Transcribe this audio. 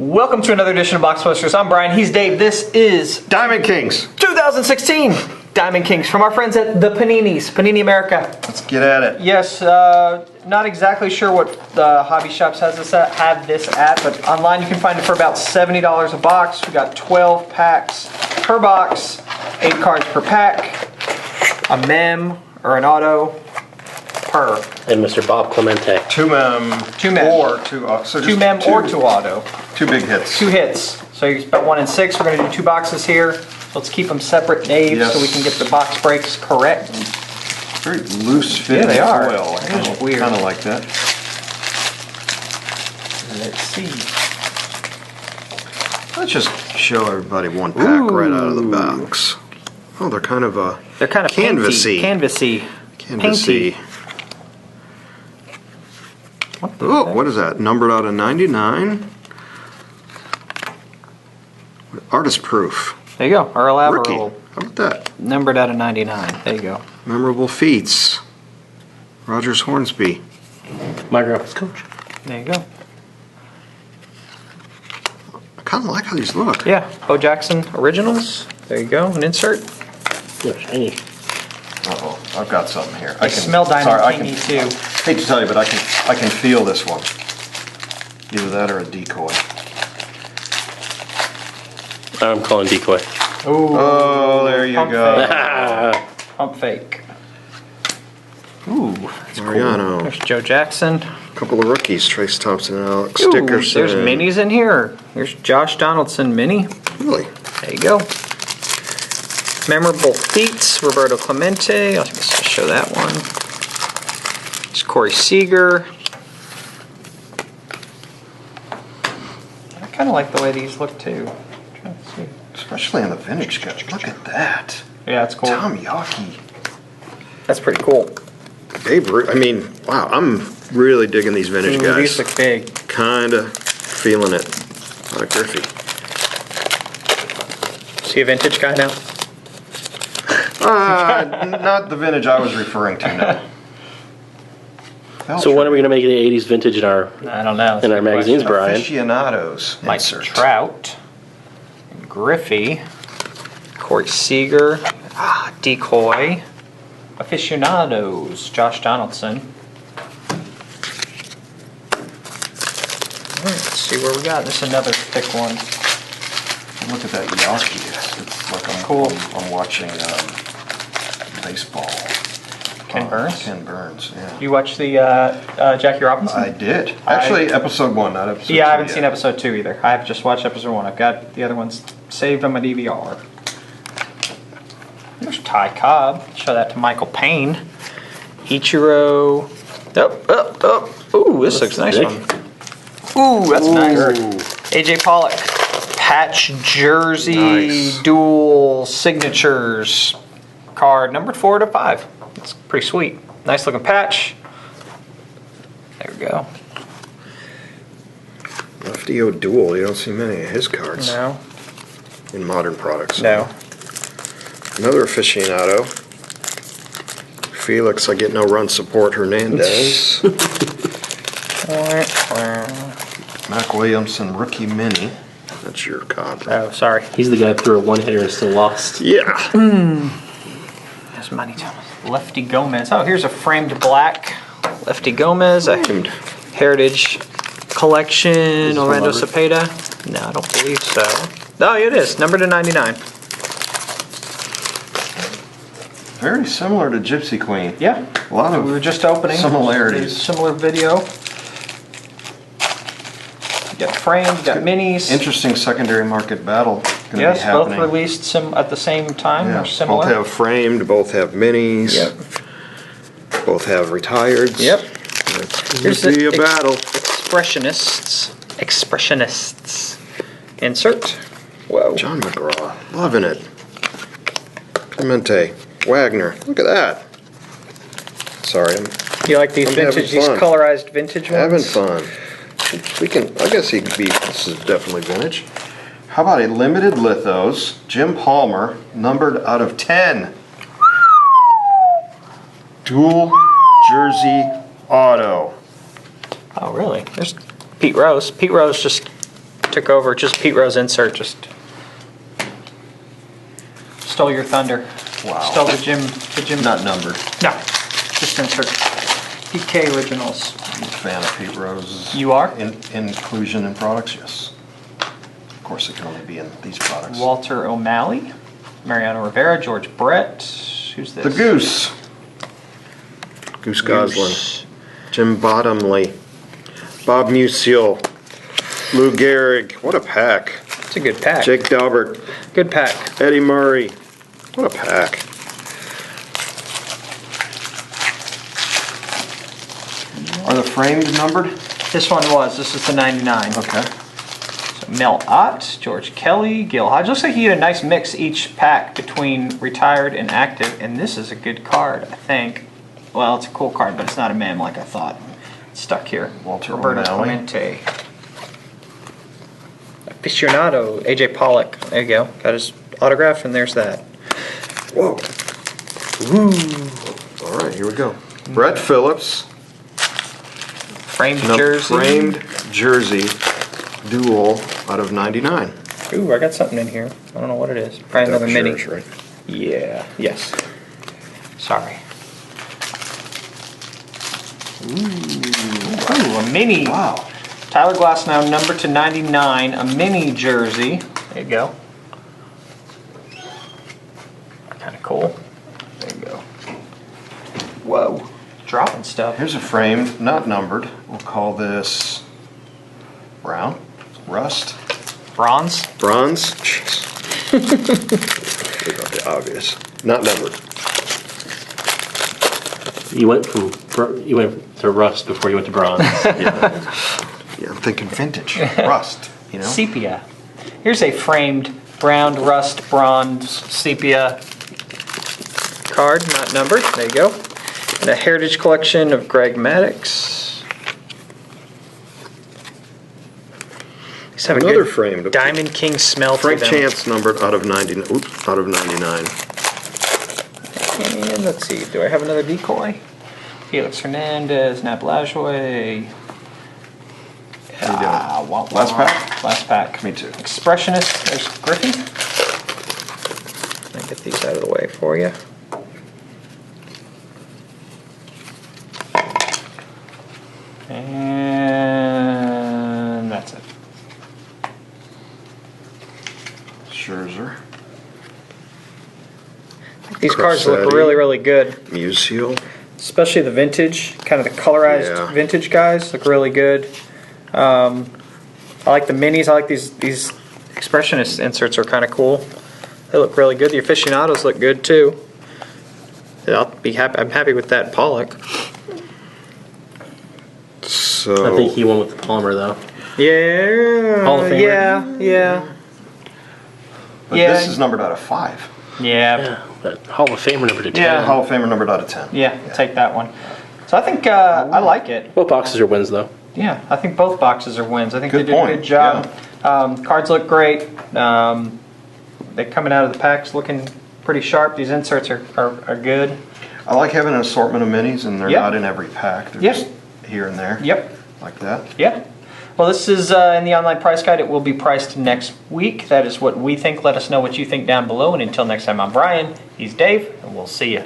Welcome to another edition of Box Busters. I'm Brian, he's Dave. This is Diamond Kings 2016 Diamond Kings from our friends at the Panini America. Let's get at it. Yes, not exactly sure what the hobby shops have this at, but online you can find it for about $70 a box. We got 12 packs per box, 8 cards per pack, a mem or an auto per. And Mr. Bob Clemente. Two mem or two auto. So two mem or two auto. Two big hits. 2 hits. So you spent 1 and 6. We're going to do 2 boxes here. Let's keep them separate, Dave, so we can get the box breaks correct. Very loose fit. Yeah, they are. Foil. It is weird. Kind of like that. Let's see. Let's just show everybody one pack right out of the box. Oh, they're kind of canvasy. Canvasy. Canvasy. What is that? Numbered out of 99. Artist proof. There you go. Earl Rookie. Averill. How about that? Numbered out of 99. There you go. Memorable feats. Rogers Hornsby. My grandpa's coach. There you go. I kind of like how these look. Yeah. Bo Jackson Originals. There you go. An insert. They're shiny. Uh-oh. I've got something here. I smell Diamond Kingy too. Hate to tell you, but I can feel this one. Either that or a decoy. I'm calling decoy. Ooh. Oh, there you Pump go. fake. Pump fake. Ooh, that's Mariano. cool. There's Joe Jackson. A couple of rookies, Trace Thompson and Alex Ooh, Dickerson. there's minis in here. There's Josh Donaldson mini. Really? There you go. Memorable feats, Roberto Clemente. I'll just show that one. It's Corey Seager. I kind of like the way these look too. I'm trying to see. Especially in the vintage guys. Look at that. Yeah, it's cool. Tom Yawkey. That's pretty cool. Babe Ruth. I mean, wow, I'm really digging these vintage Ooh, guys. these look big. Kinda feeling it. A lot of Griffey. Is he a vintage guy now? Not the vintage I was referring to now. So when are we going to make the 80s vintage in our I don't know. in our magazines, Brian? Aficionados. Mike Insert. Trout. Griffey. Corey Seager. Decoy. Aficionados. Josh Donaldson. Alright, let's see where we got. This is another thick one. Look at that Yawkey. It's like I'm watching baseball. Ken Burns? Ken Burns, yeah. You watch the Jackie Robinson? I did. Actually, episode 1, not episode 2. Yeah, I haven't seen episode 2 either. I have just watched episode 1. I've got the other ones saved on my DVR. There's Ty Cobb. Show that to Michael Payne. Ichiro. Ooh, this looks nice thick. one. Ooh, that's nice. AJ Pollock. Patch jersey, Nice. dual signatures card, numbered 4 to 5. It's pretty sweet. Nice looking patch. There we go. Lefty O'Doul. You don't see many of his cards No. in modern products. No. Another aficionado. Felix, I get no run support. Hernandez. Mac Williamson, rookie mini. That's your card. Oh, sorry. He's the guy that threw a one-hitter and still lost. Yeah. There's Money Thomas. Lefty Gomez. Oh, here's a framed black Lefty Gomez. A Heritage Collection. Orlando Cepeda. No, I don't believe so. Oh, it is. Numbered to 99. Very similar to Gypsy Queen. Yeah. A lot of We were just opening. similarities. Similar video. You got framed, you got minis. Interesting secondary market battle going Yes, to be happening. both released at the same time Yeah, or similar. both have framed, both have minis. Yep. Both have retireds. Yep. Here's be a battle. Expressionists. Insert. Whoa. John McGraw, loving it. Clemente, Wagner, look at that. Sorry, I'm You like these I'm vintage, having these fun. colorized vintage ones? having fun. We can, I guess he could be, this is definitely vintage. How about a limited lithos, Jim Palmer, numbered out of 10. Dual jersey auto. Oh, really? There's Pete Rose. Pete Rose just took over. Just Pete Rose insert. Just stole your thunder. Wow. Stole the Jim. Not numbered. No, just insert. PK Originals. I'm a fan of Pete Rose's. You are? Inclusion in products, yes. Of course, it can only be in these products. Walter O'Malley, Mariano Rivera, George Brett. Who's this? The Goose. Goose Goslin. Jim Bottomley. Bob Musial. Lou Gehrig. What a pack. It's a good pack. Jake Daubert. Good pack. Eddie Murray. What a pack. Are the framed numbered? This one was. This is the 99. Okay. So Mel Ott, George Kelly, Gil Hodge. Looks like he had a nice mix each pack between retired and active. And this is a good card, I think. Well, it's a cool card, but it's not a mem like I thought. It's stuck here. Walter Roberto O'Malley. Clemente. Aficionado, AJ Pollock. There you go. Got his autograph, and there's that. Whoa. All right, here we go. Brett Phillips. Framed jersey. Framed jersey dual out of 99. Ooh, I got something in here. I don't know what it is. Probably another mini. Yours, right? Yeah. Yes. Sorry. Ooh, a mini. Wow. Tyler Glasnow, number to 99, a mini jersey. There you go. Kind of cool. There you go. Whoa. Dropping stuff. Here's a framed, not numbered. We'll call this brown, rust, Bronze. bronze. Jeez. The obvious. Not numbered. You went to rust before you went to bronze. Yeah, I'm thinking vintage. Rust, you know? Sepia. Here's a framed brown, rust, bronze, sepia card, not numbered. There you go. And a heritage collection of Greg Maddux. He's having Another good framed. Diamond King smell Frank to them. Chance numbered out of 99. Oops, out of 99. And let's see, do I have another decoy? Felix Hernandez, Nap Lajoie. Last pack? Last pack. Me too. Expressionist, there's Griffey. Let me get these out of the way for you. And that's it. Scherzer. These cards look Crosetti. really, really good. Musial. Especially the vintage, kind of the colorized Yeah. vintage guys look really good. I like the minis. I like these expressionist inserts are kind of cool. They look really good. The aficionados look good too. I'll be happy. I'm happy with that Pollock. So. I think he won with the Palmer though. Yeah. Hall of Famer. Yeah. But Yeah. this is numbered out of 5. Yeah. Yeah, that Hall of Famer number to 10. Yeah. Hall of Famer numbered out of 10. Yeah. Take that one. So I think I like it. Both boxes are wins though. Yeah, I think both boxes are wins. I think Good they did point, a good job. Cards look great. They're coming out of the packs looking pretty sharp. These inserts are good. I like having an assortment of minis, and they're Yep. not in every pack. They're Yep. just here and there. Yep. Like that. Yeah. Well, this is in the online price guide. It will be priced next week. That is what we think. Let us know what you think down below. And until next time, I'm Brian. He's Dave, and we'll see you.